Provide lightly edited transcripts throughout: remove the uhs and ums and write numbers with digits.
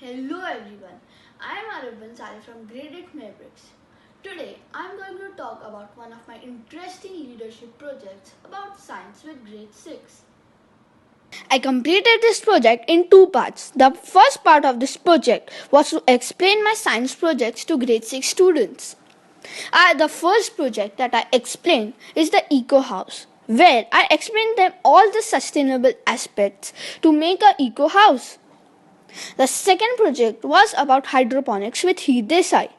Hello everyone, I am Bhansali from Grade 8 Mavericks. Today I am going to talk about one of my interesting leadership projects about science with grade 6. I completed this project in two parts. The first part of this project was to explain my science projects to grade 6 students. The first project that I explained is the Eco House, where I explained them all the sustainable aspects to make an eco house. The second project was about hydroponics with Heath Desai,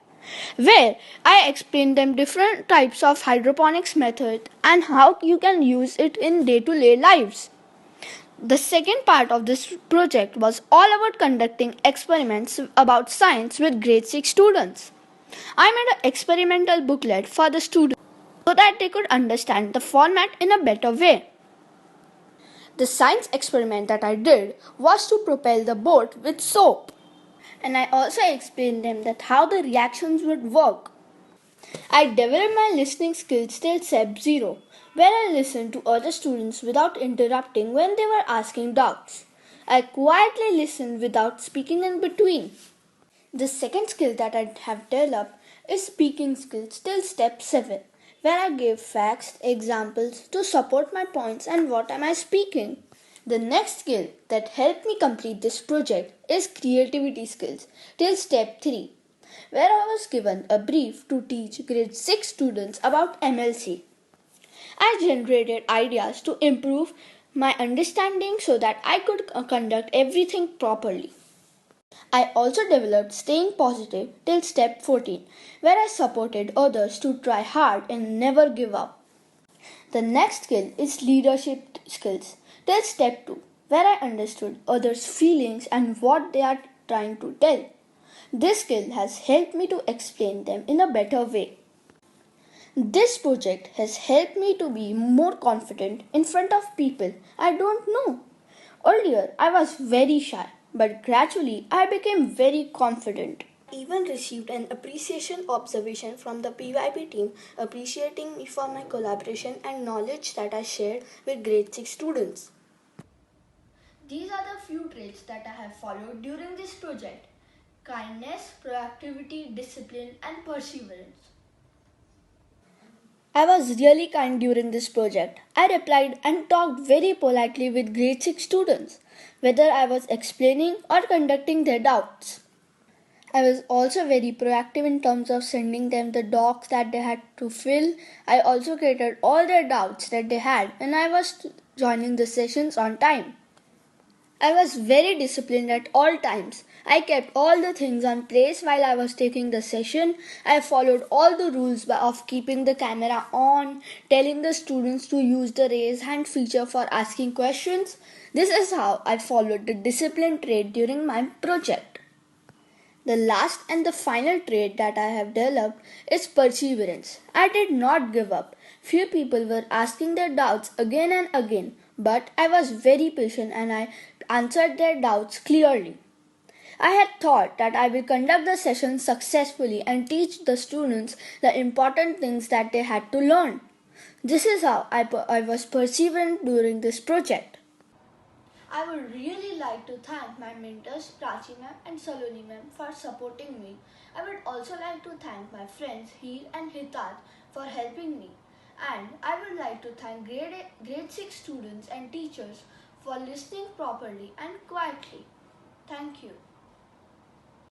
where I explained them different types of hydroponics method and how you can use it in day-to-day lives. The second part of this project was all about conducting experiments about science with grade 6 students. I made an experimental booklet for the students so that they could understand the format in a better way. The science experiment that I did was to propel the boat with soap. And I also explained them that how the reactions would work. I developed my listening skills till step 0, where I listened to other students without interrupting when they were asking doubts. I quietly listened without speaking in between. The second skill that I have developed is speaking skills till step 7, where I gave facts, examples to support my points and what am I speaking. The next skill that helped me complete this project is creativity skills till step 3, where I was given a brief to teach grade 6 students about MLC. I generated ideas to improve my understanding so that I could conduct everything properly. I also developed staying positive till step 14, where I supported others to try hard and never give up. The next skill is leadership skills till step 2, where I understood others' feelings and what they are trying to tell. This skill has helped me to explain them in a better way. This project has helped me to be more confident in front of people I don't know. Earlier, I was very shy, but gradually I became very confident. I even received an appreciation observation from the PYP team appreciating me for my collaboration and knowledge that I shared with grade 6 students. These are the few traits that I have followed during this project: kindness, proactivity, discipline, and perseverance. I was really kind during this project. I replied and talked very politely with grade 6 students, whether I was explaining or conducting their doubts. I was also very proactive in terms of sending them the docs that they had to fill. I also created all their doubts that they had, and I was joining the sessions on time. I was very disciplined at all times. I kept all the things on place while I was taking the session. I followed all the rules of keeping the camera on, telling the students to use the raise hand feature for asking questions. This is how I followed the discipline trait during my project. The last and the final trait that I have developed is perseverance. I did not give up. Few people were asking their doubts again and again, but I was very patient and I answered their doubts clearly. I had thought that I will conduct the session successfully and teach the students the important things that they had to learn. This is how I was perseverant during this project. I would really like to thank my mentors Prachi ma'am and Saloni ma'am for supporting me. I would also like to thank my friends Heer and Hitat for helping me. And I would like to thank grade 6 students and teachers for listening properly and quietly. Thank you.